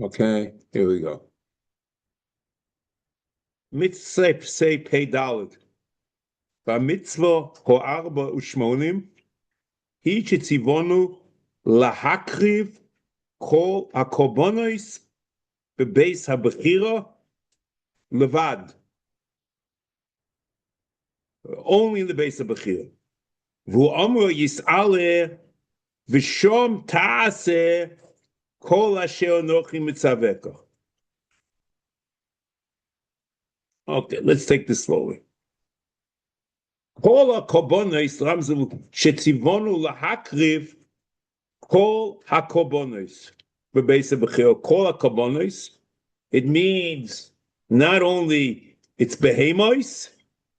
Okay, here we go. Mitzvah say pay dalet. B'mitzvah ho'arba u'shmonim hi shetzivonu להקריב כל הקרבנות בבית הבחירה לבד. Only in the base of הבחירה. והוא אומר יסעלה ושום תעשה כל אשר אנכי מצווך. Okay, let's take this slowly. כל הקרבנות רמזו שציוונו להקריב כל הקרבנות בבית הבחירה. כל הקרבנות, it means not only it's behemoths,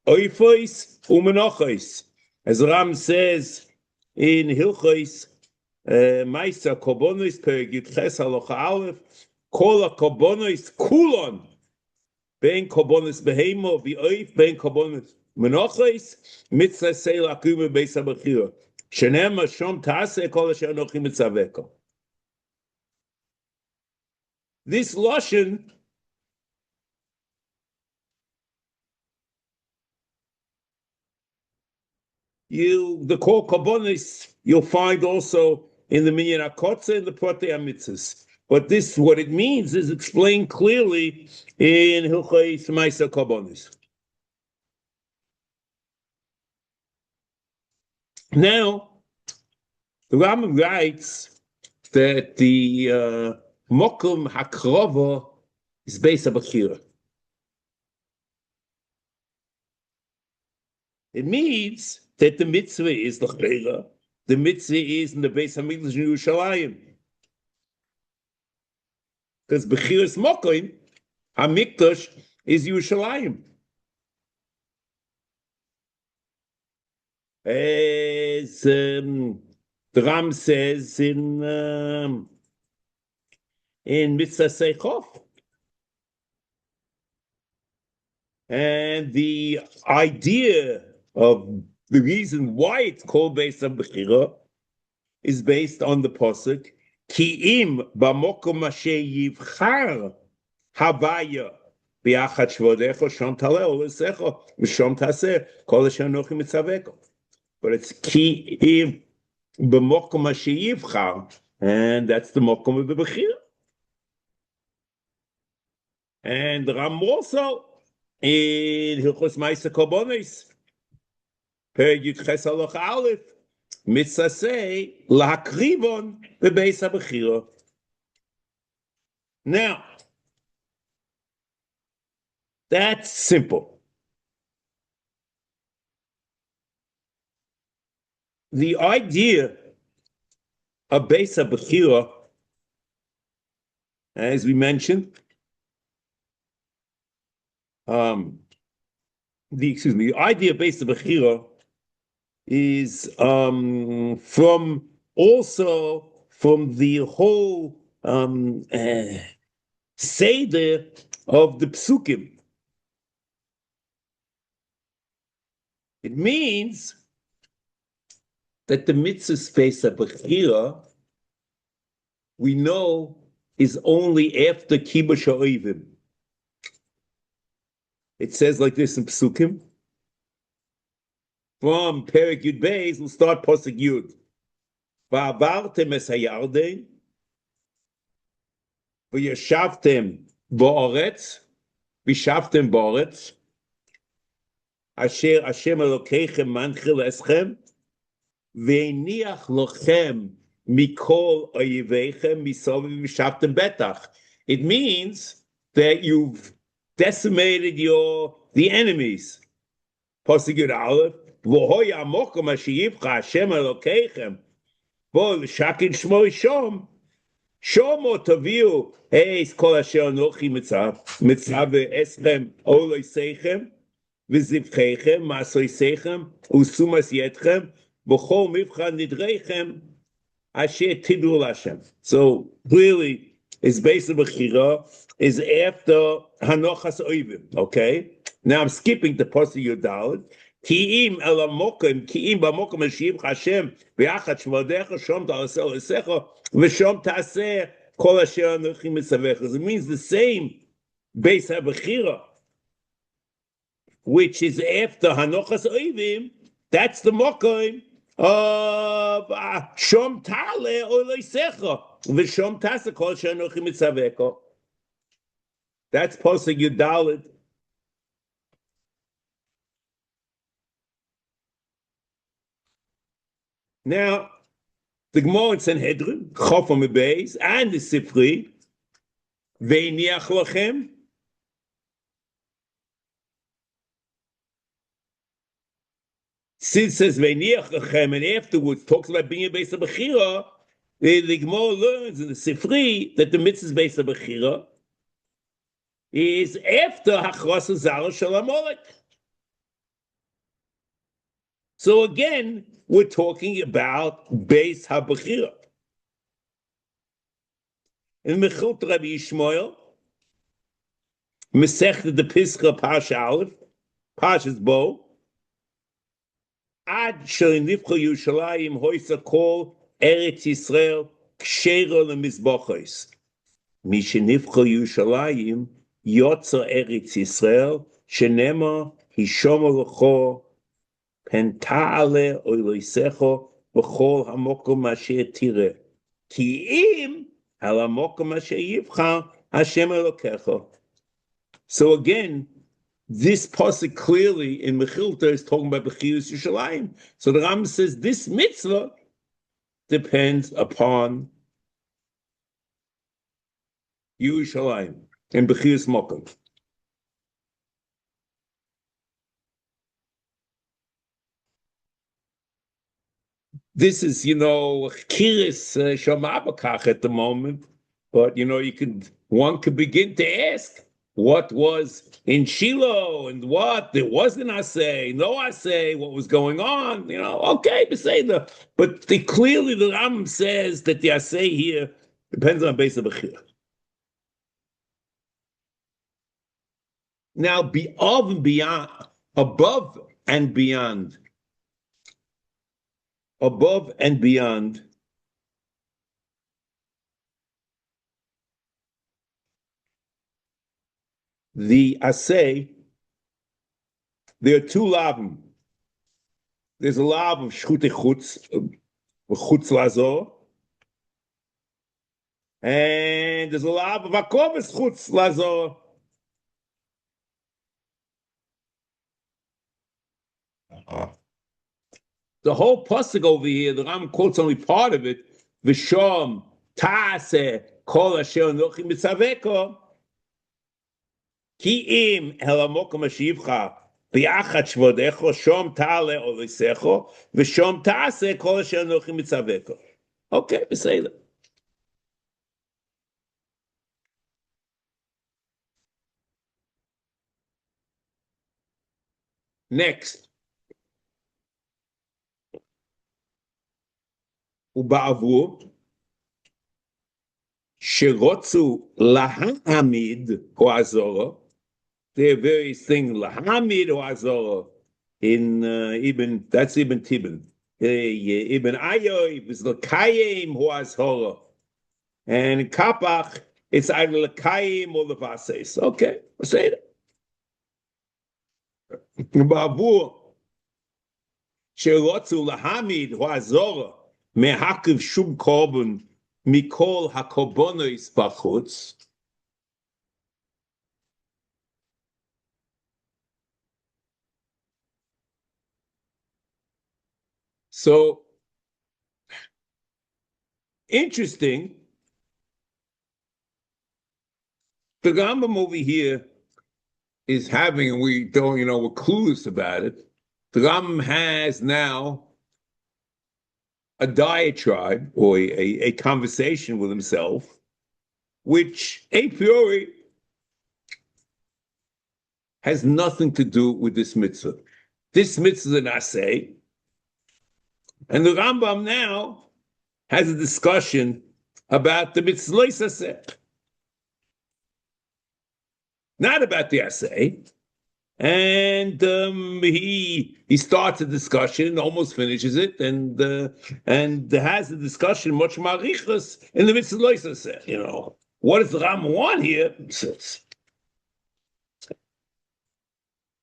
oifos, umenachos. As Ram says in Hilchos Meister Karbonos Perek Yudches Halacha Aleph, Kol HaKarbonos Kulon, Ben Karbonos Behemo V'oif, Ben Karbonos Menachos, Mitzvah Sei L'akriv B'beis HaBechira. Shenem Shom Tase Kol Asher Anochi Mitzaveka. This lashon the call karbonis you'll find also in the minyan HaKotze and the protei HaMitzvos. But this, what it means, is explained clearly in Hilchos Ma'aser Karbonos. Now, the Rambam writes that the mokum hakrova is based on b'chira. It means that the mitzvah is l'chleira. The mitzvah is in the base HaMikdash in Yerushalayim. Because b'chiras mokim, HaMikdash is Yerushalayim. As the Ram says in Mitzvah Seichof. And the idea of the reason why it's called based on Bechira is based on the pasuk Ki im b'mokom asher yivchar havaya bi'achat shvodecha shom taleh u'lesecha v'shom tase kol asher anochi mitzaveka. But it's Ki im b'mokom asher yivchar, and that's the mokom of the Bechira. And Ram also in Hilchos Ma'aser Karbonos Perek Yudches Halacha Aleph, Mitzvah say להקריבון בבית הבחירה. Now, that's simple. The idea of beit habchira, as we mentioned, the idea of beit habchira is from the whole seder of the psukim. It means that the mitzvah space of bechira, we know, is only after kibush ha'oivim. It says like this in psukim. From Perek Yud Beis, we'll start Pasuk Yud. Va'avartem es hayarden, v'yashavtem ba'aretz, v'yashavtem ba'aretz, asher Hashem Elokeichem manchil eschem, ve'eniach lochem mikol oyeveichem misoviv v'yashavtem betach. It means that you've decimated the enemies. Pasuk Yud Aleph. V'hoya mokom asher yivcha Hashem Elokeichem bo l'shakin shmo shom shomo taviu eis kol asher anochi mitzvah eschem oloiseichem v'zivcheichem ma'asoiseichem usumas yetchem v'chol mivcha nidreichem asher tidu l'Hashem. So clearly, it's based on bechira is after hanochas oivim. Okay, now I'm skipping the pasuk Yudalid. Ki'im elamokim, ki'im b'mokim ashiv Hashem v'yachat shvodecha shom ta'aseh l'secha v'shom ta'aseh Kol asher Anuchi mitzavecha. It means the same base habchira, which is after Hanochas Oivim. That's the mokoim of Shom Tale Oileisecha. V'Shom Tasa Kol asher Anuchi mitzavecha. That's Posek Yudalit. Now, the Gemara in Sanhedrin, Chofam Beis, and the Sefer, Ve'iniach lachem. Since it says Ve'iniach lachem, and afterwards talks about being a base of Bechira, the Gemara learns in the Sefer that the mitzvah base of Bechira is after Hachras Zara Shalom Olek. So again, we're talking about Beis HaBechira. In Mechut Rabbi Yishmael, Masechta de Pischa Parsha Aleph, Parshas Bo, Ad Shenifcha Yerushalayim Hoysa Kol Eretz Yisrael Kshera LeMizbachos. Mishenifcha Yerushalayim Yotza Eretz Yisrael Shenema Hishoma Lecho Pentale Oiloisecho B'chol Hamokom Asher Tire Ki Im Al Hamokom Asher Yivcha Hashem Elokecho. So again, this pasuk clearly in Mechilta is talking about Bechirus Yerushalayim. So the Ram says this mitzvah depends upon Yerushalayim and Bechirus Mokom. This is, Kiris Shamabakach at the moment, but one could begin to ask what was in Shiloh and what there wasn't Aseh, no Aseh, what was going on, okay, but clearly the Ram says that the Aseh here depends on base of Bechira. Now, above and beyond, the Aseh, there are two lavim. There's a lav of shchute chutz, chutz lazor, and there's a lav of akovas chutz lazor. The whole pasuk over here, the Ram quotes only part of it. V'shom tase kol asher Anuchi mitzavecha ki im el hamokom ashivcha bi'achat shvodecho shom tale olisecho v'shom tase kol asher Anuchi mitzavecha. Okay, beseder. Next. ובעבור שרוצו להעמיד או azoro. There are various things להעמיד או azoro in that's Ibn Tibin. Ibn Ayoy is l'kayim או azoro. And in Kapach, it's either l'kayim or l'vases. Okay, I'll say that. ובעבור שרוצו להעמיד או azoro מהקריב שום קורבן מכל הקורבנות בחוץ. So, interesting, the Rambam over here is having, and we don't, we're clueless about it, the Rambam has now a diatribe or a conversation with himself, which a priori has nothing to do with this mitzvah. This mitzvah is an Aseh, and the Rambam now has a discussion about the mitzvah Aseh, not about the Aseh, And he starts a discussion, almost finishes it, and has a discussion much marichas in the midst of Loisaseh. What does the Ram want here?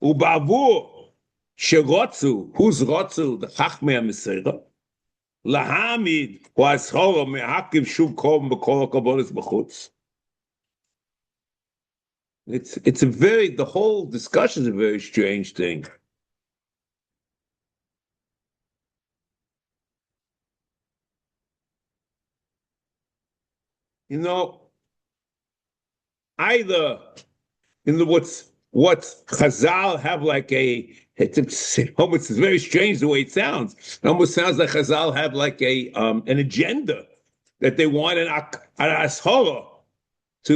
Ubavur sherotzu, who's rotzu? The Chachmei HaMesera. Lahamid hu'ashora me'akiv shuv kol b'kol ha'karbonos b'chutz. It's the whole discussion is a very strange thing. Either what Chazal have like it's very strange the way it sounds. It almost sounds like Chazal have like an agenda that they want an ashara to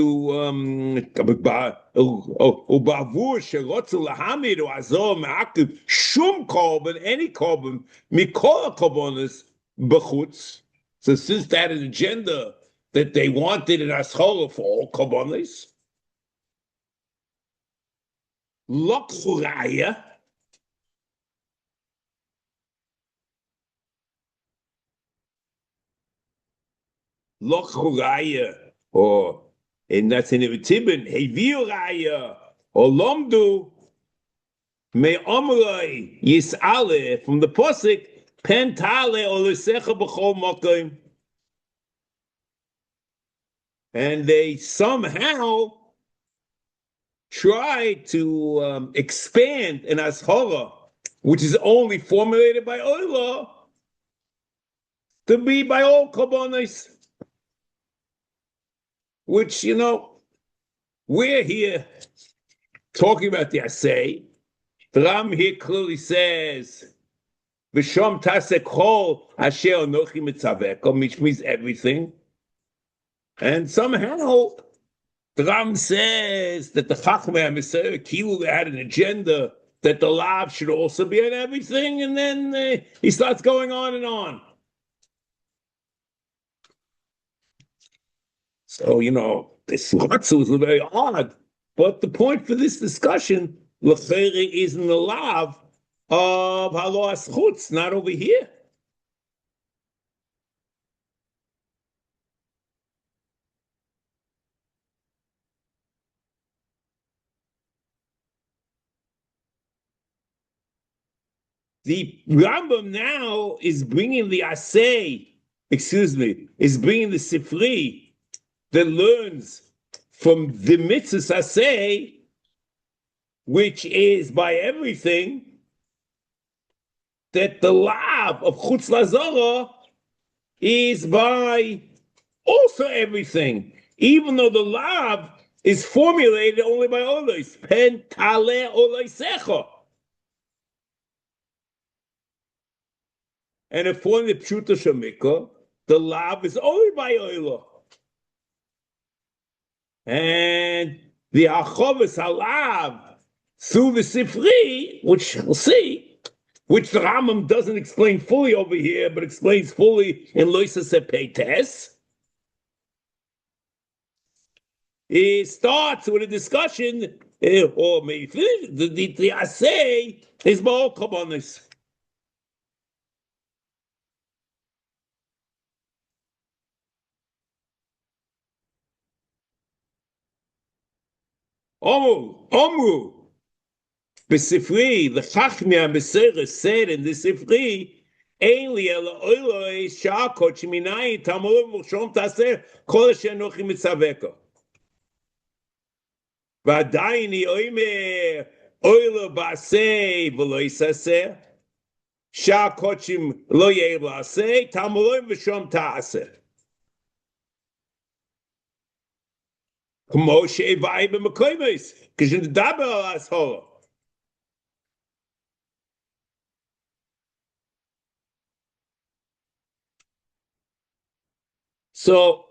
ubavur sherotzu lahamid or azor me'akiv shum korban, any korban mikol karbonos b'chutz. So since that is an agenda that they wanted an ashara for all karbonos, Lochuraya. Or and that's in Tibin, Heviu Raya, or Lomdu, Me Omroi, Yisale, from the Posik, Pentale, or Lesecha B'chol Mokim. And they somehow try to expand an ashara, which is only formulated by Oila, to be by all karbonos. Which, we're here talking about the Aseh. The Ram here clearly says, V'shom tase kol asher anochi mitzaveka, which means everything. And somehow, the Ram says that the Chachmei HaMesera Kilu had an agenda that the Lav should also be on everything, and then he starts going on and on. So, this Chotzu is very odd. But the point for this discussion, l'cheri, is in the Lav of Halo Aschutz, not over here. The Rambam now is bringing the Aseh, is bringing the Sifri that learns from the mitzvahs Aseh, which is by everything, that the lav of Chutz Lazara is by also everything, even though the lav is formulated only by olos, pen tale olosecha. And according to Pshuta Shamika, the lav is only by oilo. And the Achovas Halav through the Sifri, which we'll see, which the Rambam doesn't explain fully over here, but explains fully in Loisa Sepeites, it starts with a discussion, or maybe the Aseh is more Kabbanis. Omru, Besifri, the Chachmei HaMesera said in the Sifri, Ein li ela oiloi sha'akot sheminayin tamor v'shom tase kol asher anochi mitzaveka. V'adayin hi oimer oilo ba'aseh v'lo yisaseh sha'akot shem lo yeir ba'aseh tamor v'shom tase. K'mo she'evai b'mekoymes k'shendaber al ashora. So,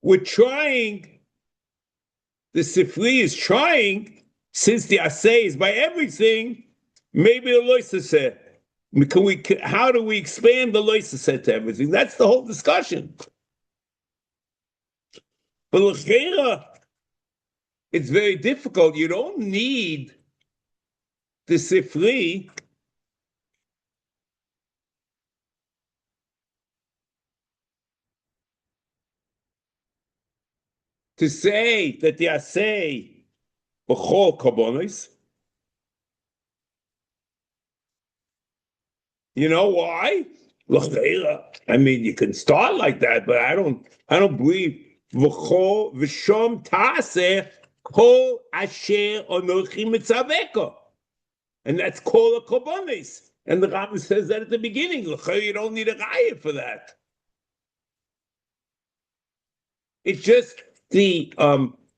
we're trying, the Sifri is trying since the Aseh is by everything, maybe a loisaseh. How do we expand the loisaseh to everything? That's the whole discussion. But l'cheira, it's very difficult. You don't need the Sifri to say that the Aseh b'chol karbonos. You know why? I mean, you can start like that, but I don't believe v'chol v'shom tase kol asher Anuchi mitzaveka, and that's kol karbonos. And the Rambam says that at the beginning. You don't need a raya for that. It's just the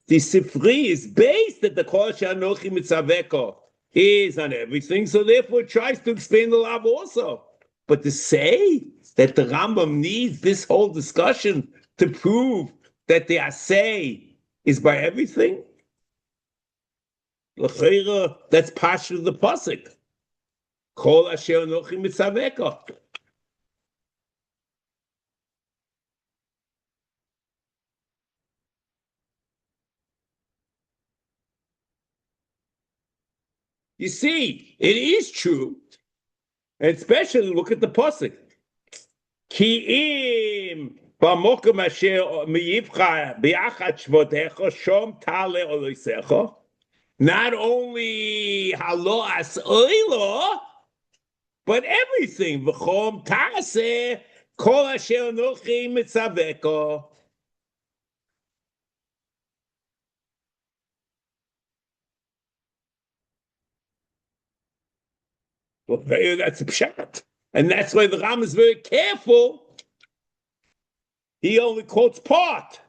Sifri is based that the kol asher Anuchi mitzaveka is on everything, so therefore it tries to explain the law also. But to say that the Rambam needs this whole discussion to prove that the Aseh is by everything, that's part of the pasuk. Kol asher Anuchi mitzaveka. You see, it is true. And especially look at the pasuk. Ki im b'mokum asher miyivcha bi'achat shvotecha shom tale olosecha. Not only halo as oilo, but everything. V'chom tase kol asher Anuchi mitzaveka. Well, that's a pshat. And that's why the Ram is very careful. He only quotes part.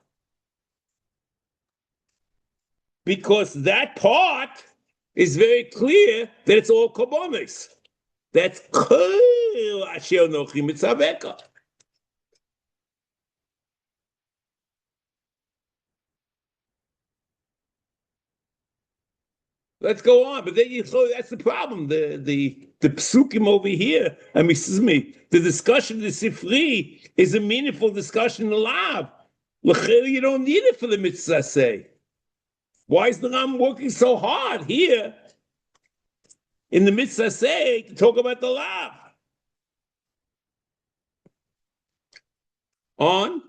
Because that part is very clear that it's all karbonos. That's kol asher Anuchi mitzaveka. Let's go on, but then that's the problem. The psukim over here. I mean, excuse me. The discussion of the Sifri is a meaningful discussion in the Lav. You don't need it for the mitzvah say. Why is the Ram working so hard here in the mitzvah say to talk about the Lav? On.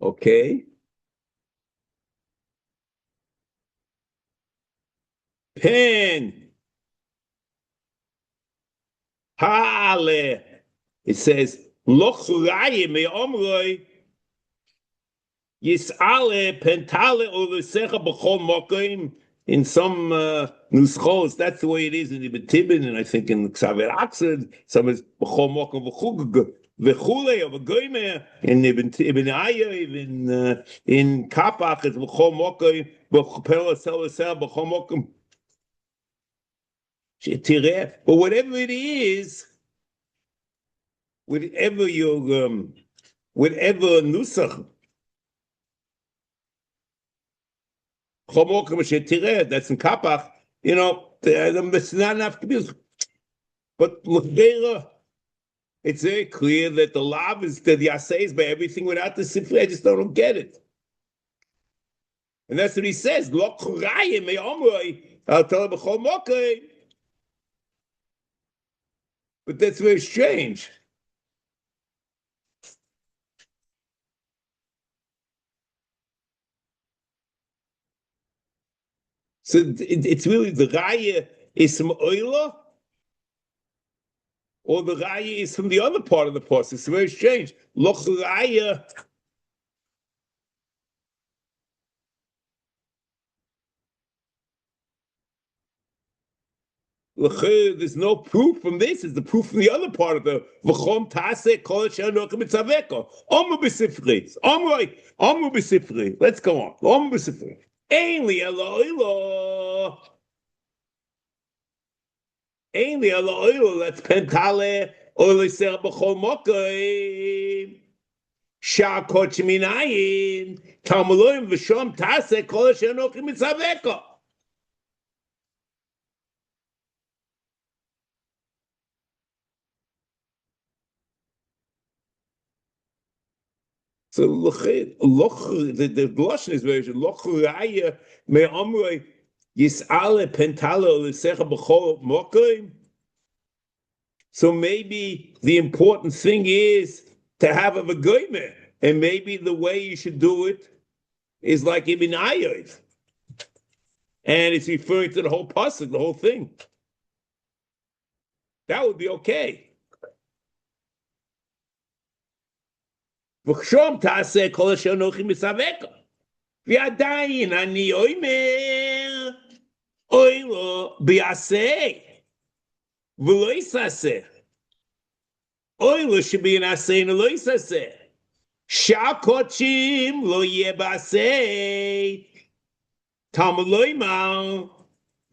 Okay. Pen. Hale. It says, Loch Raya me omroi Yis'ale pentale olusecha b'chol mokim. In some nuschos, that's the way it is in the Betibin, and I think in the Ksaver Aksad, some is b'chol mokim v'chule or v'goyme, in Ibn Aya, in Kapach, it's b'chol mokim b'chol selusel b'chol mokim. But whatever it is, whatever nusach. That's in Kapach, it's not enough to be. But it's very clear that the lav is that the Aseh is by everything without the Sifri. I just don't get it. And that's what he says. But that's very strange. So it's really the raya is from oila, or the raya is from the other part of the pasuk. It's very strange. Loch raya. There's no proof from this. It's the proof from the other part of the v'chom tase kol she'anochi mitzaveko. Omu b'sifri. Omu b'sifri. Let's go on. Omu b'sifri. Ein li elo ilo. Ein li elo ilo. That's pentale or l'ser b'chol mokai. Sha'kot sheminayin. Talmuloim v'shom tase kol she'anochi mitzaveko. So the Lashon is very loch raya me amrei yisale pentalo l'secha b'chol mokim. So maybe the important thing is to have a v'goyme, and maybe the way you should do it is like Ibn Ayyad, and it's referring to the whole pasuk, the whole thing. That would be okay. ושום תעשה כל אשר אנכי מצווך. ועדיין אני אומר, אוי לו בעשה, ולא יעשה. אוי לו שבעשנו לא יעשה. שהקודשים לא יהיה בעשה. תלמוד לא יאמר,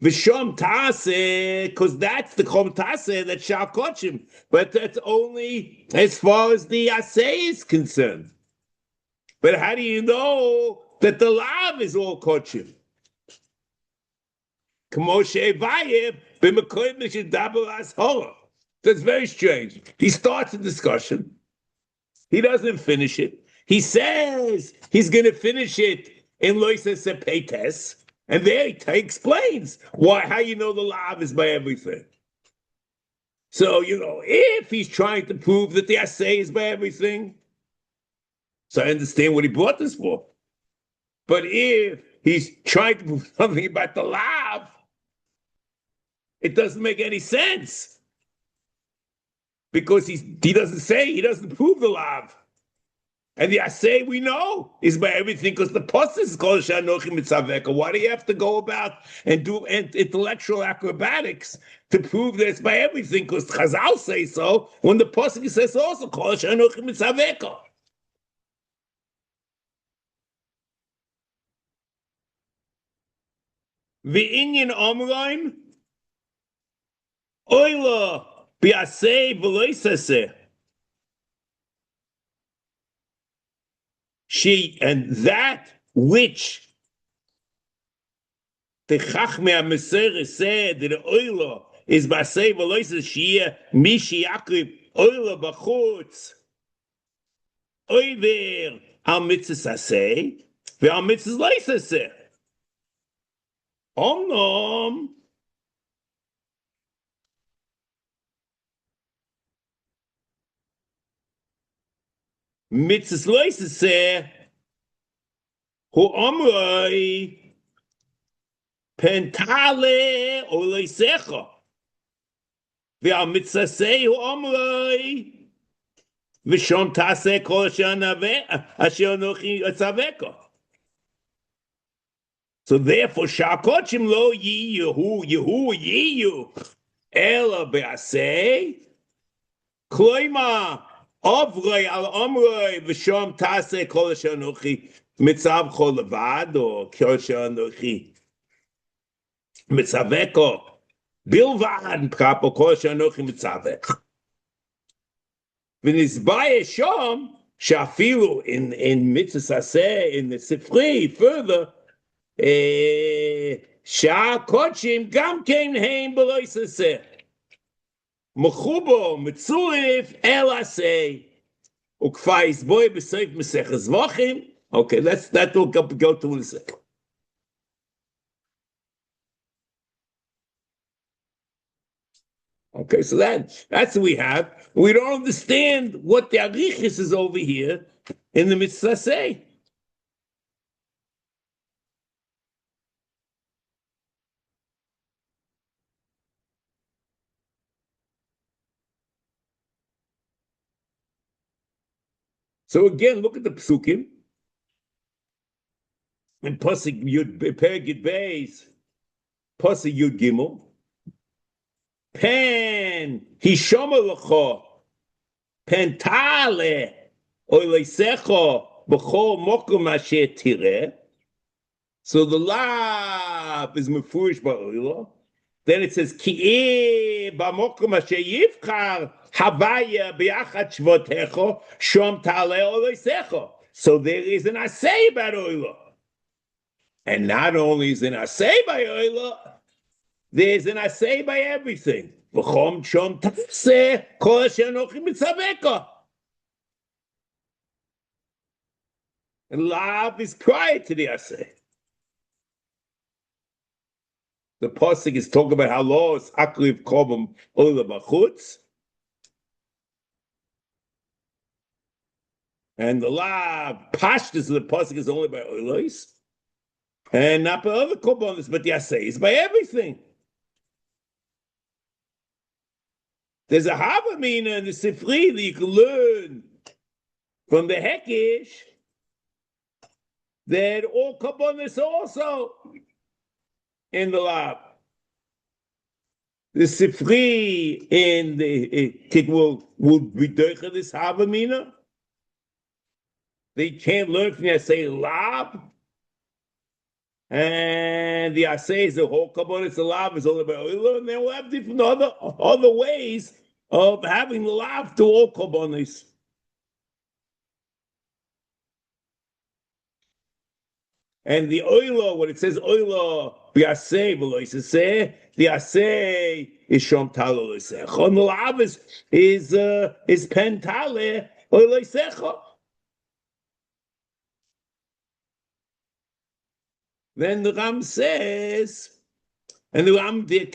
ושום תעשה, because that's the chom tase, that's שהקודשים. But that's only as far as the Aseh is concerned. But how do you know that the lav is all kodshim? That's very strange. He starts a discussion. He doesn't finish it. He says he's going to finish it in loises sepeites, and there he explains how you know the lav is by everything. So, if he's trying to prove that the Aseh is by everything, so I understand what he brought this for. But if he's trying to prove something about the lav, it doesn't make any sense. Because he doesn't prove the lav. And the Aseh we know is by everything, because the pasuk is called she'anochi mitzaveka. Why do you have to go about and do intellectual acrobatics to prove that it's by everything? Because Chazal say so, when the pasuk says also called she'anochi mitzaveka. V'inyan omraim oila bi'aseh v'lo yisaseh. And that which the Chachmei HaMesorah said that the oila is b'aseh v'lo yisaseh sheyeh mi she'akriv oila b'chutz oiver al mitzvos aseh ve'al mitzvos lo yisaseh. Omnom mitzvos lo yisaseh hu omroi pentale o lo yisecha ve'al mitzvos aseh hu omroi v'shom tase kol asher anochi atzaveka. So therefore, Shakochim lo Yehyu, Ela be'aseh, Kloima, Ovrei al Omrei, V'shom Tase kol asher anochi mitzav chol levad, or kol asher anochi mitzaveko, bilvad prapo kol asher anochi mitzavek. V'nizbay shom, shafilu in mitzvos aseh, in the Sefer, further, שהקודשים גם כן הם בלא יססה. מחובו מצורף אל עשה. וכפי יסבוי בסוף מסכת זבוחים. Okay, that will go to in a second. Okay, so that's what we have. We don't understand what the arichis is over here in the mitzvah say. So again, look at the psukim. And pasuk yud perek yud beis, pasuk yud gimel. pen hishoma lecho pen tale oileisecho b'chol mokum asher tireh. So the lav is mefurish ba'oilo. Then it says ki b'mokum asher yivchar havaya biachat shvotecho shom tale oileisecho. So there is an aseh about oilo. And not only is an aseh by oilo, there's an aseh by everything. V'chom shom tעשה kol asher אנכי מצווך. And lav is prior to the aseh. The pasuk is talking about how laws akriv kobam oila b'chutz, and the lav pashtus of the pasuk is only by oilos, and not by other korbanos, but the aseh is by everything. There's a havamina in the Sefer that you can learn from the hekish that all korbanos are also in the lab. The Sefer in the will be doicha this havamina. They can't learn from the aseh lab, and the aseh is the whole korbanos. The lab is only by oil, and then we'll have different other ways of having the lab to all korbanos. And the oilo, when it says oilo, the aseh the aseh is shom talo loisecha. And the lav is pen tale loisecha. Then the Ram says, and the Ram there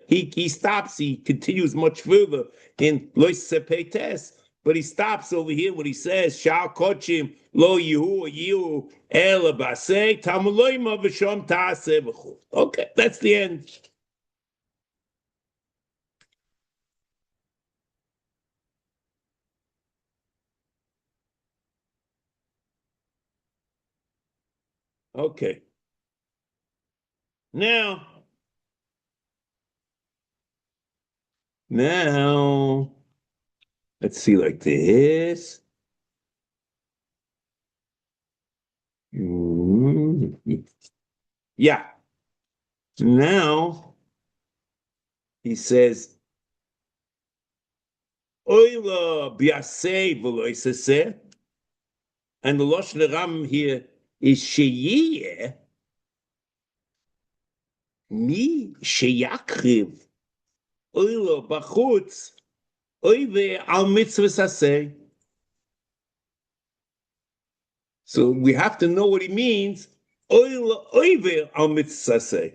he stops, he continues much further in loisepetes, but he stops over here when he says, Shal kochim lo yehyu el basei tamuloima v'shom tעשה v'chol. Okay, that's the end. Okay. Now, let's see like this. Yeah. Now, he says, Oila biaseh v'lo isaseh, and the Lashon Ram here is sheyeh mi sheyakriv oila b'chutz oive al mitzvos aseh. So we have to know what he means. Oila oive al mitzvos aseh.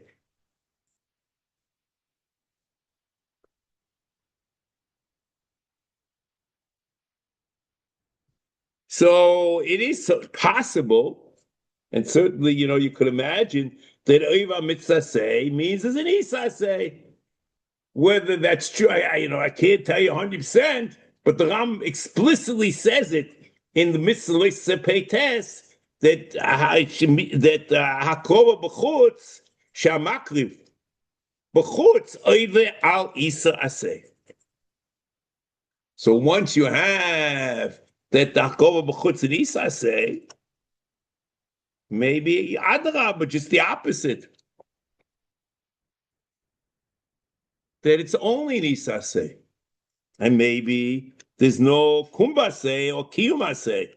So it is possible, and certainly, you could imagine that oiva mitzvah means as an isaseh. Whether that's true, I can't tell you 100%, but the Ram explicitly says it in the mitzvah peites that hakova b'chutz shamakriv b'chutz oive al isa aseh. So once you have that the hakova b'chutz and isa aseh, maybe adra, but just the opposite. That it's only an isaseh, and maybe there's no kumbaseh or kiyumaseh.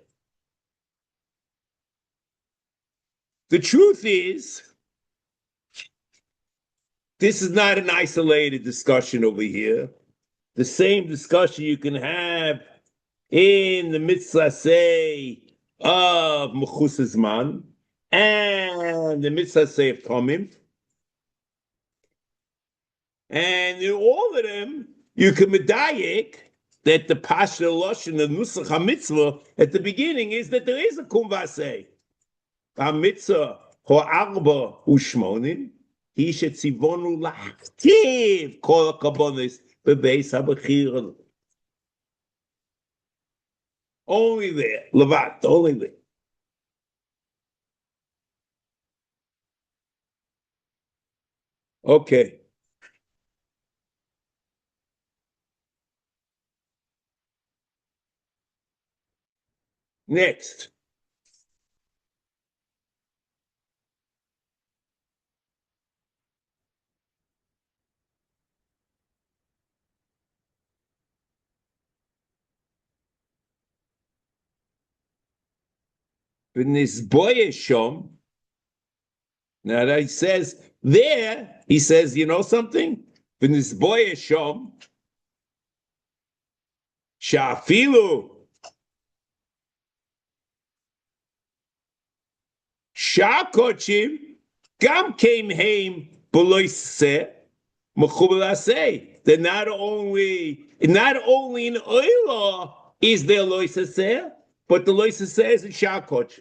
The truth is, this is not an isolated discussion over here. The same discussion you can have in the mitzvah of Mechutza's man and the mitzvah of Tomim. And in all of them, you can medayek that the Pasha Lashon, the Nusach HaMitzvah, at the beginning is that there is a kumvaseh. HaMitzvah ho'arba u'shmonim, hi shetzivonu להקריב kol הקרבנות בבית הבחירה. Only there, לבית, only there. Okay. Next. Now that he says there, he says, you know something? Shafilu Shakochim Gam came home below say that not only in Oila is there loisaseh, but the loisaseh is in Shakochim.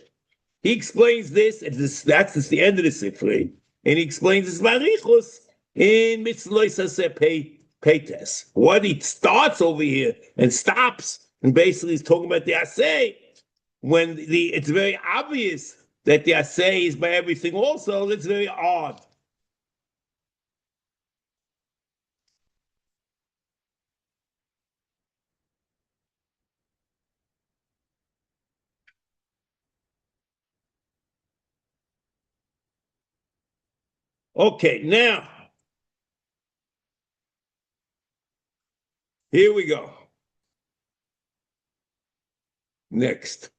He explains this, and that's the end of the Sefer, and he explains this marichus in mitzloisaseh peites. What he starts over here and stops, and basically he's talking about the Aseh, when it's very obvious that the Aseh is by everything also. That's very odd. Okay, now here we go. Next,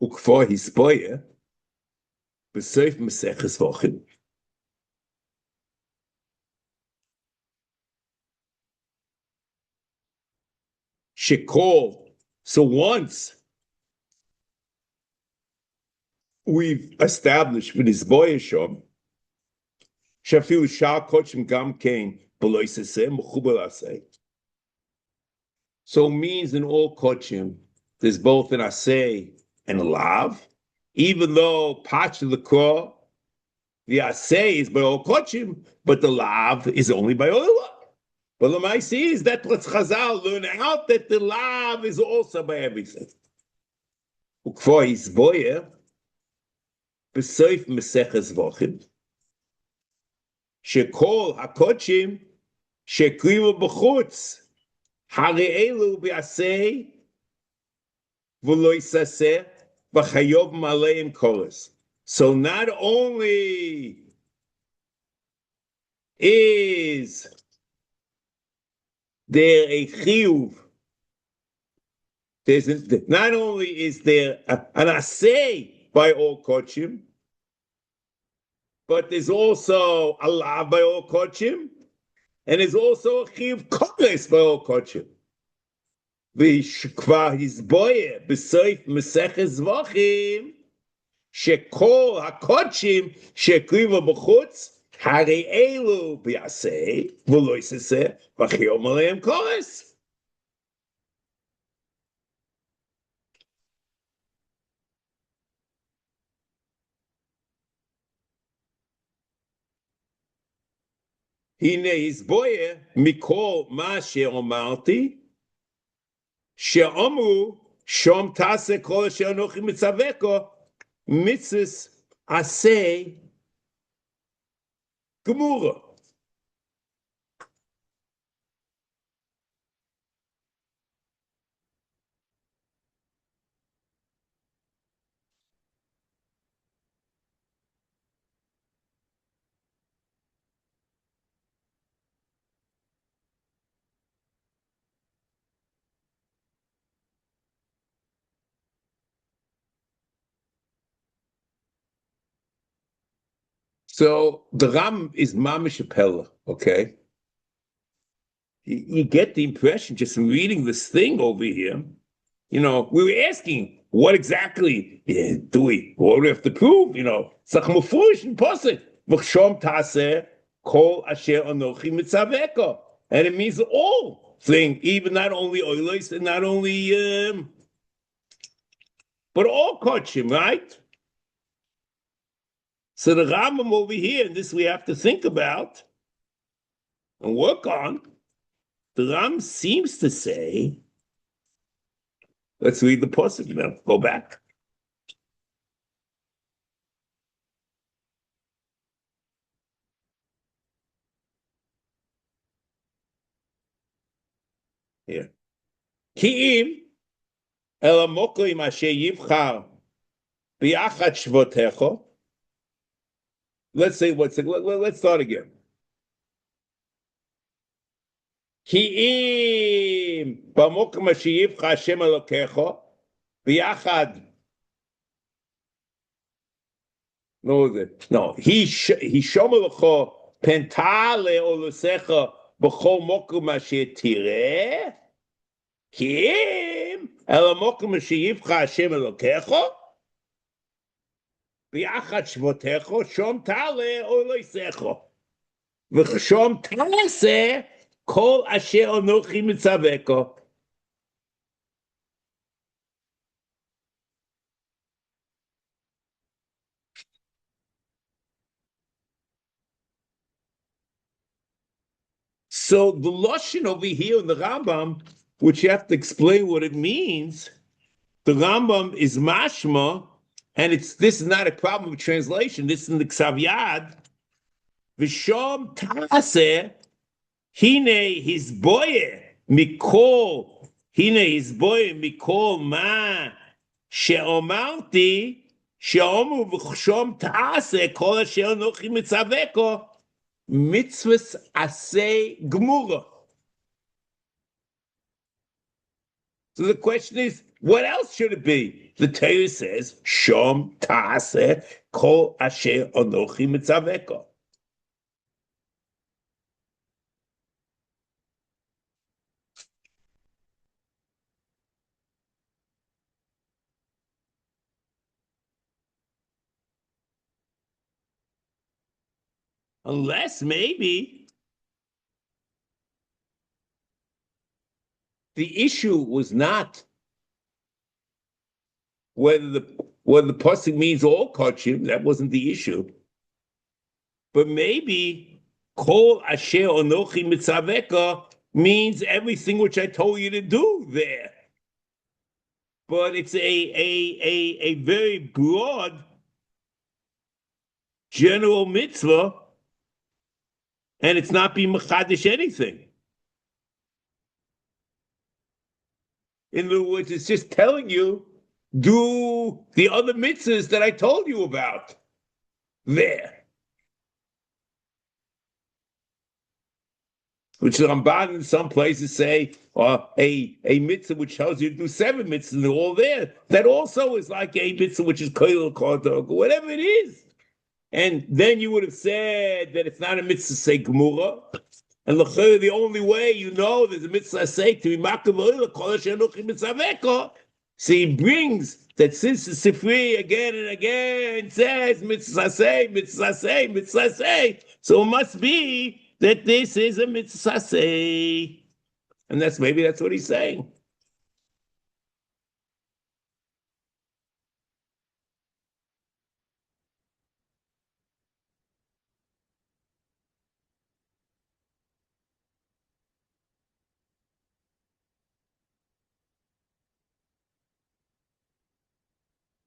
ukfor hispoye b'seif meseches v'ochin. Shekol. So once we've established with his boyeshom, shafil shah kochim gam kain b'loiseseh mechubel aseh. So it means in all kochim, there's both an aseh and a lav, even though patch of the core, the aseh is by all kochim, but the lav is only by oila. But the Maisi is that what Chazal learn out that the lav is also by everything. Ukfor his boyer, b'soif meseches vochim, shekol hakochim, shekriva b'chutz, hari elu b'aseh, v'lo yisaseh, v'chayov maleim kolos. So not only is there a chiyuv, not only is there an aseh by all kochim, but there's also a lav by all kochim, and there's also a chiyuv kolos by all kochim. V'shkvar his boye b'soif meseches v'achim shekol hakochim shekriva b'chutz hari elu b'aseh v'lo yisaseh v'chiyom aleim kolos. הנה הסבויה מכל מה שאמרתי, שאמרו שום תעשה כל אשר אנכי מצווך מצווה עשה גמורה. So the Ram is mamish apella, okay? You get the impression just from reading this thing over here. You know, we were asking, what exactly do we have to prove? You know, tzach mufurish and posik v'chshom tase kol asher anochi mitzaveko, and it means all thing, even not only oilos and not only, but all kochim, right? So the Rambam over here, and this we have to think about and work on. The Ram seems to say, let's read the pasuk now. Go back. Here. Ki'im אלא מוקרים אשר יבחר ביחד שבותך. Let's start again. כי אם במוקרים אשר יבחר השם אלוקיך ביחד, היא שומר לך פן תעלה עולותיך בכל מוקרים אשר תראה, כי אם אל המוקרים אשר יבחר השם אלוקיך ביחד שבותך שם תעלה עולותיך ושם תעשה כל אשר אנכי מצווך. So the Lashon over here in the Rambam, which you have to explain what it means, the Rambam is mashma, and this is not a problem of translation, this is in the Ksav Yad, V'shom Tase, Hine his boye, Mikol, Hine his boye, Mikol ma, She'omarti, She'omu v'shom Tase, Kol asher Anuchi mitzaveko, Mitzvos Aseh Gemura. So the question is, what else should it be? The Torah says, Shom Tase Kol Asher Anuchi Mitzaveko. Unless maybe the issue was not whether the pasuk means all kachim, that wasn't the issue. But maybe kol asher anuchi mitzaveka means everything which I told you to do there. But it's a very broad general mitzvah, and it's not being mechadish anything. In other words, it's just telling you, do the other mitzvahs that I told you about there. Which the Ramban in some places say, a mitzvah which tells you to do 7 mitzvahs, and they're all there. That also is like a mitzvah which is koil or whatever it is. And then you would have said that it's not a mitzvah say gemura. And the only way you know there's a mitzvah say to be makav kol asher anuchi mitzaveko. So he brings that since the Sefer again and again says mitzvah say, mitzvah say, mitzvah say, so it must be that this is a mitzvah say. And maybe that's what he's saying.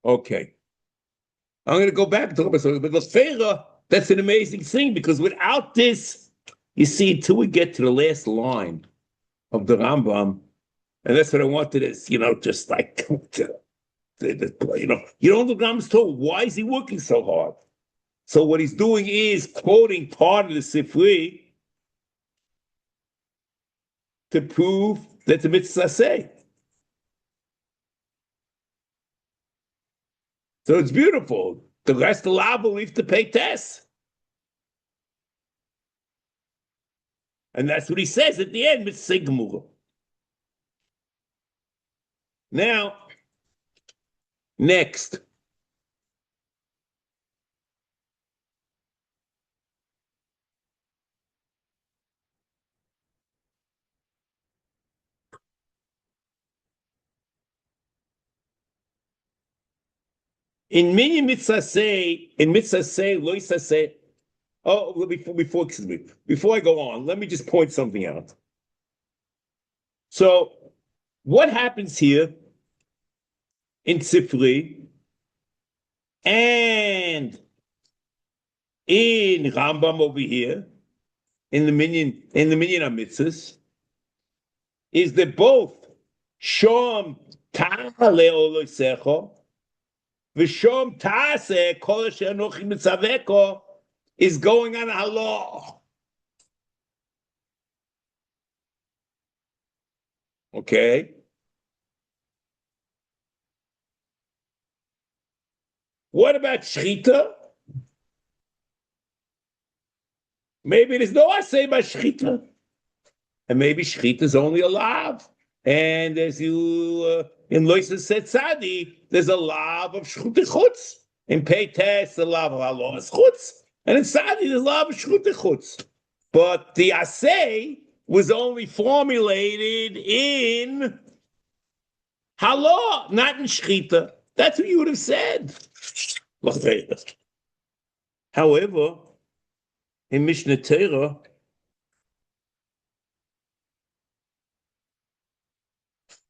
Okay. I'm going to go back to the but the Sefer, that's an amazing thing, because without this, you see, until we get to the last line of the Rambam, and that's what I wanted is, just like, the Rambam's told, why is he working so hard? So what he's doing is quoting part of the Sefer to prove that the mitzvah say. So it's beautiful. The rest of the law believe to pay test. And that's what he says at the end, mitzvah gemura. Now, next. In many mitzvah say, loisa say. Oh, before I go on, let me just point something out. So, what happens here in Sefer and in Rambam over here in the minyan of mitzvahs is that both Shom תעלה אולויסךו, ושום תעשה, כל אשר אנכי מצווכו, is going on a law. Okay? What about shchita? Maybe there's no Aseh about shchita. And maybe shchita is only a lav. And as you, in Loisa said Tzadi, there's a lav of shchute chutz. In Peites, the lav of Allah is chutz. And in Tzadi, there's a lav of shchute chutz. But the Aseh was only formulated in Halah, not in shchita. That's what you would have said. However, in Mishnah Torah,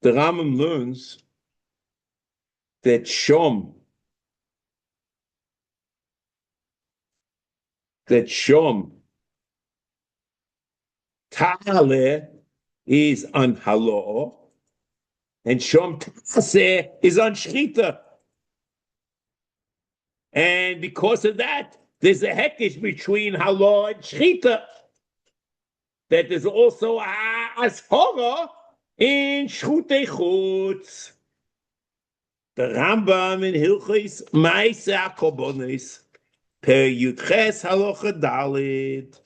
the Rambam learns that Shom Ta'ale is on Halah, and Shom Tase is on Shchita. And because of that, there's a hekesh between Halah and Shchita. That there's also a Ashara in Shchutei Chutz. The Rambam in Hilchos Ma'aseh HaKarbonos per Yudches Halacha Daled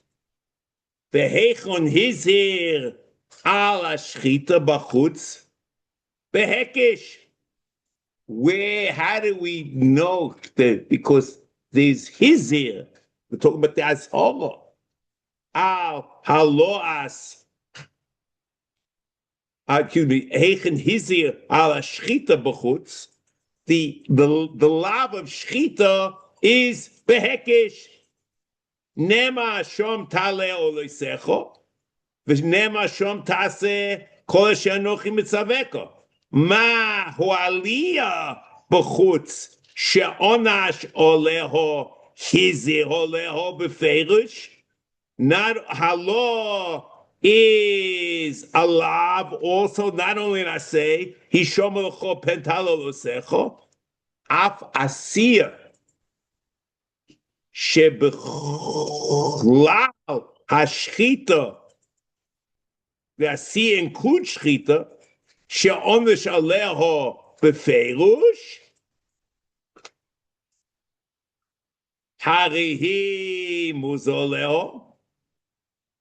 Vehechon Hizir al Shchita Bachutz Behekesh. How do we know that? Because there's Hizir. We're talking about the Ashara. Al Haloas. Excuse me. Heichen Hizir al Shchita Bachutz. The lav of Shchita is Behekesh. Nema Shom Tale Oloisecho. V'nema Shom Tase Kol Asher Anuchi Mitzaveko. Ma hu aliyah b'chutz she'onash oleho hizir oleho b'feirush. Not Halah is a lav also, not only in Aseh, hishom lecho pentalo losecho, af asiyah shebechlal hashchita, the asiyah includes shchita, she'onash aleho b'feirush, harihi muzoleho,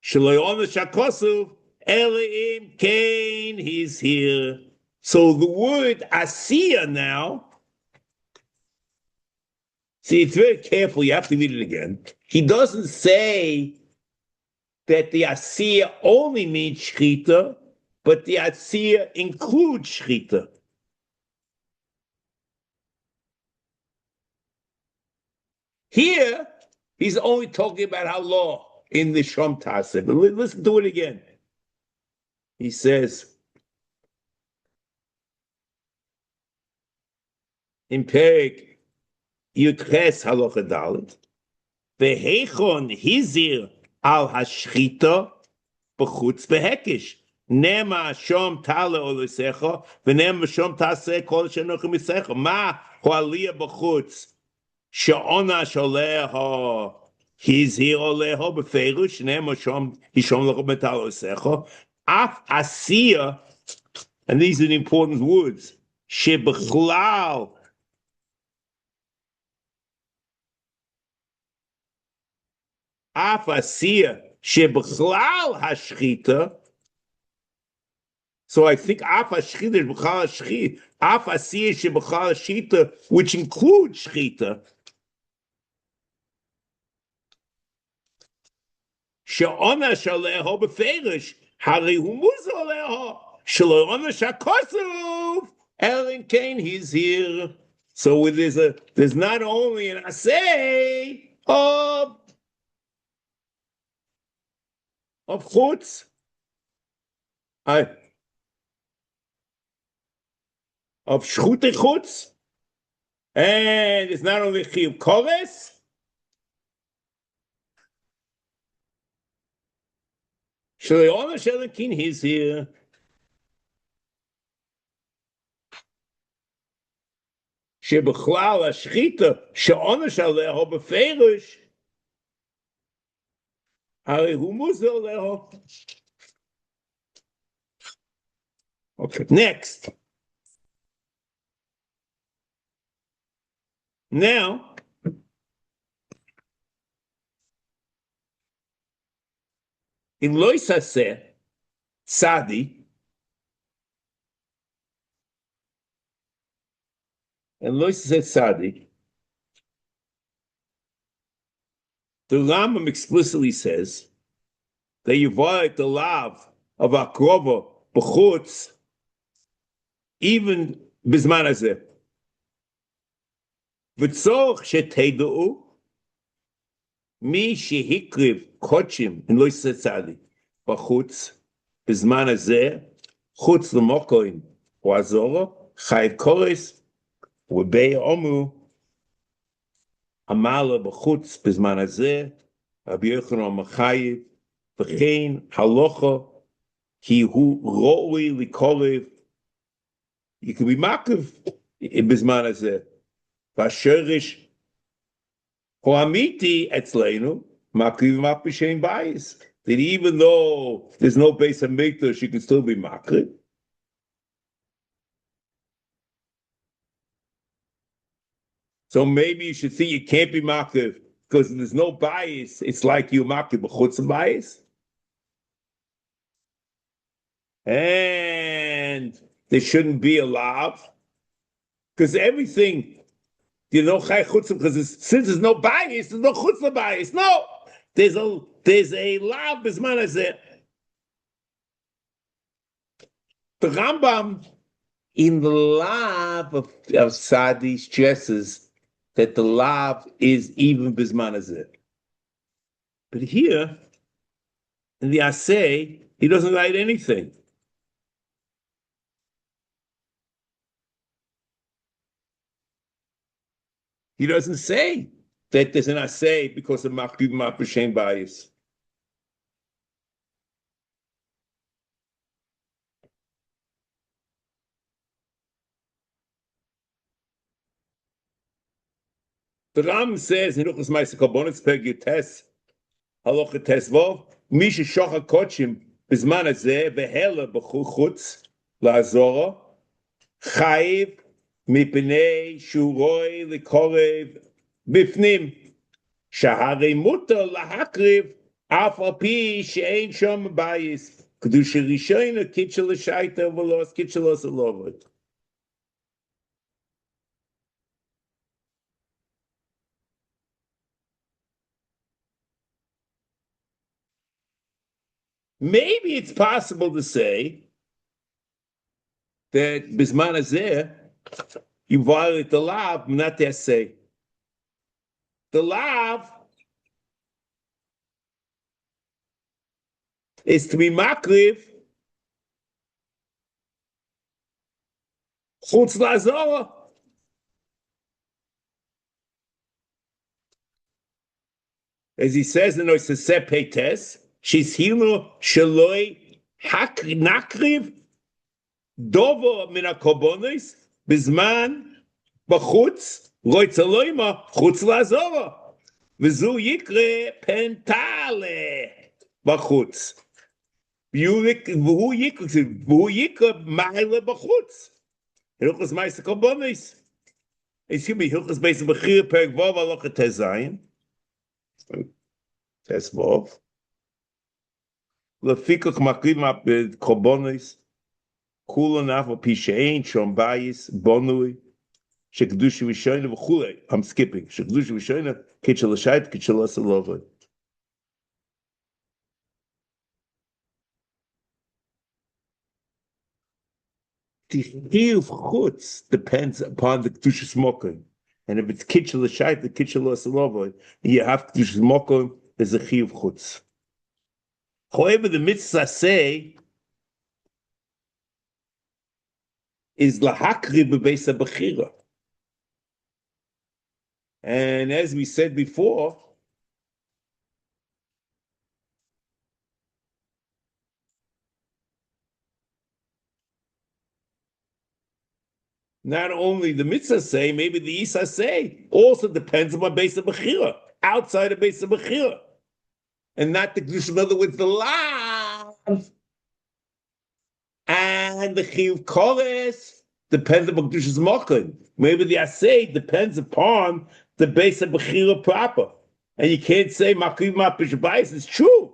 shelo yonash hakosuv, Elohim Cain, he's here. So the word Asiyah now, see, it's very careful, you have to read it again. He doesn't say that the Asiyah only means Shchita, but the Asiyah includes Shchita. Here, he's only talking about Halah in the Shom Tase. But listen to it again. He says, in Perek Yudches Halacha Dalet, Vehechon Hizir al Hashchita b'chutz behekish. Nema Shom Tale Olosecha, v'nema Shom Tase Kol Shenoch Misecha. Ma hu aliyah b'chutz she'ona sholeha Hizir oleho b'feirush. Nema Shom Hishom lecho Metal Olosecha. Af Asiyah, and these are the important words, Shebechlal Af Asiyah Shebechlal Hashchita. So I think Af Hashchita is Bechlal Hashchita. Af Asiyah Shebechlal Hashchita, which includes Shchita. She'ona Shaleho b'feirush. Hari hu muzoleho. Shelo ona shakosuv. Ellen Cain, he's here. So there's not only an Aseh of chutz, of shchute chutz, and it's not only chiyuv kores. Shelo ona shelen kin, he's here. שבכלל השחיטה שעונש עליה בפירוש, הרי הוא מוזר עליה. Okay, next. Now, in Lois Aseh, Sadi, and Lois Aseh Sadi, the Rambam explicitly says that you violate the law of הקרבה בחוץ, even בזמן הזה. וצורך שתדעו מי שהקריב קודשים in Lois Aseh Sadi בחוץ, בזמן הזה, חוץ למוקוין או הזורו, חייב קורס, ובי אומו, המעלה בחוץ בזמן הזה, רבי יוחנן מחייב, וכן הלוכה, כי הוא ראוי לקורב, you can be מקריב בזמן הזה, והשורש הוא אמיתי אצלנו, מקריב מקריב שאין בייס, that even though there's no base of mikdash, you can still be makriv. So maybe you should think you can't be makriv because there's no bias. It's like you makriv b'chutz bias, and there shouldn't be a lav because everything, chai chutz, because since there's no bias, there's no chutz bias. No, there's a lav b'zman hazeh. The Rambam in the lav of Sadi stresses that the lav is even b'zman hazeh. But here, in the Aseh, he doesn't write anything. He doesn't say that there's an Aseh because of makriv ma'p'shem bias. The Ram says in Ruchas Ma'aseh Karbonos Perek Yutes Halacha Tes Vov Mi sheshocha kodshim b'zman hazeh v'hela b'chutz la'azora chayiv mipnei shuroi l'korev bifnim shaharei mutar lahakriv af al pi she'ein shom bayis kedusha rishona kitchel l'shaita v'los kitchel los alovot. Maybe it's possible to say that bisman hazeh you violate the law, not the Aseh. The law is to be makriv chutz la'azora. As he says in Oseh Peites, she's hilo sheloi nakriv dovo min hakorbanos bizman b'chutz lo yitzaloima chutz la'azora v'zu yikre pentale b'chutz v'hu yikre ma'ile b'chutz. Hilchos Ma'aseh Karbonos. Excuse me, Hilchos Ma'aseh Bechira Perek Vov Halacha Tes Zayin. Tes Vov. Lefikach makriv Karbonos kulan af al pi she'ein shom bayis bonui shekdusha rishona v'chulei. I'm skipping. Shekdusha rishona kitchel l'shait kitchel los alovot. The chiyuv chutz depends upon the kedusha smoking, and if it's kitchel l'shait, the kitchel los alovot, you have kedusha smoking. There's a chiyuv chutz. However, the mitzvah say is להקריב בבית הבחירה. And as we said before, not only the mitzvah say, maybe the isa say, also depends upon base of bechira, outside of base of bechira, and not the kedusha. In other words, the lav and the chiyuv koles depends upon kedusha's mokin. Maybe the aseh depends upon the base of bechira proper, and you can't say makriv mapish bayis is true,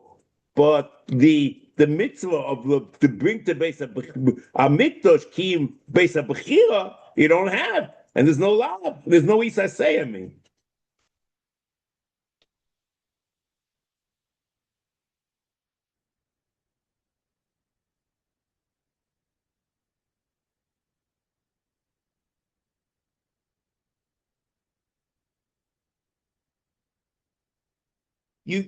but the mitzvah of to bring to base of mikdash kiyum base of bechira you don't have, and there's no lav, there's no isa say. I mean. You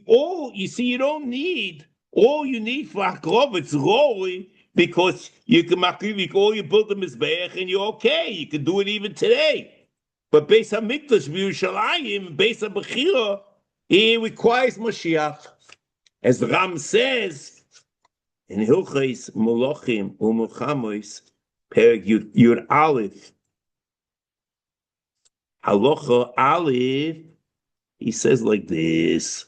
don't need all you need for akrob. It's rolling because you can makriv all you build the mizbeach and you're okay. You can do it even today. But based on mikdash v'Yerushalayim, based on bechira, it requires Mashiach, as the Ram says in Hilchos Molachim u'Milchamos, Perek Yud Aleph, Halacha Aleph. He says like this.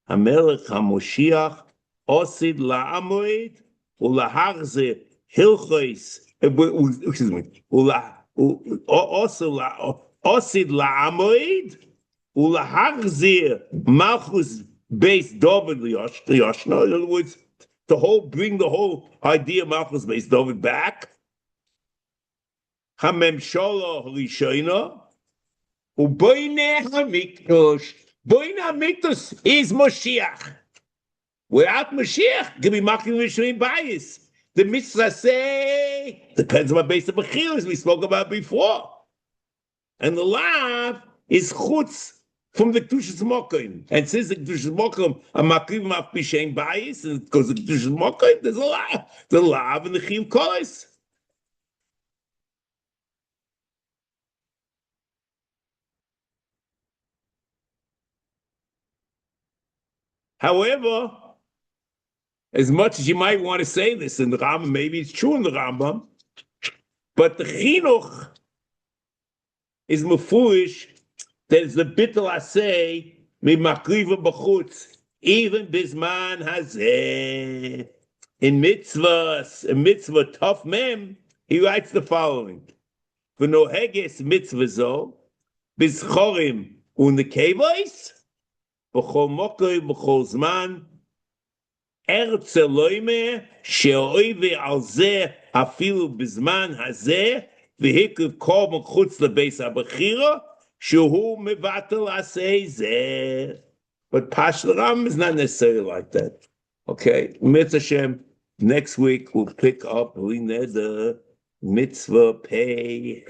Hamelech HaMoshiach osid la'amoid u'lahachze hilchos, excuse me, osid la'amoid u'lahachze malchus based David liyoshna. In other words, bring the whole idea of malchus based David back. Hamemshala Rishona u'boineh hamikdash. Boina Mikdash is Moshiach. Without Moshiach, can be making Rishon bias. The mitzvah say depends on what base of bechira, as we spoke about before, and the lav is chutz from the Kedusha's mokim. And since the Kedusha's mokim are making of b'shem bias, and because the Kedusha's mokim, there's the lav and the chiyuv kolos. However, as much as you might want to say this in the Rambam, maybe it's true in the Rambam, but the chinuch is mefurish that it's the bittul aseh mi makriva b'chutz even bisman hazeh. In mitzvah tough mem, he writes the following: v'noheges mitzvah zo b'zchorim u'nekevos b'chol mokoi b'chol zman ארץ אלוהימה שאויבי על זה אפילו בזמן הזה והקריב כל מחוץ לבית הבחירה שהוא מבטל עשה זה. But Pashto Ram is not necessarily like that. Okay, Mitzvah Hashem, next week we'll pick up the mitzvah pay.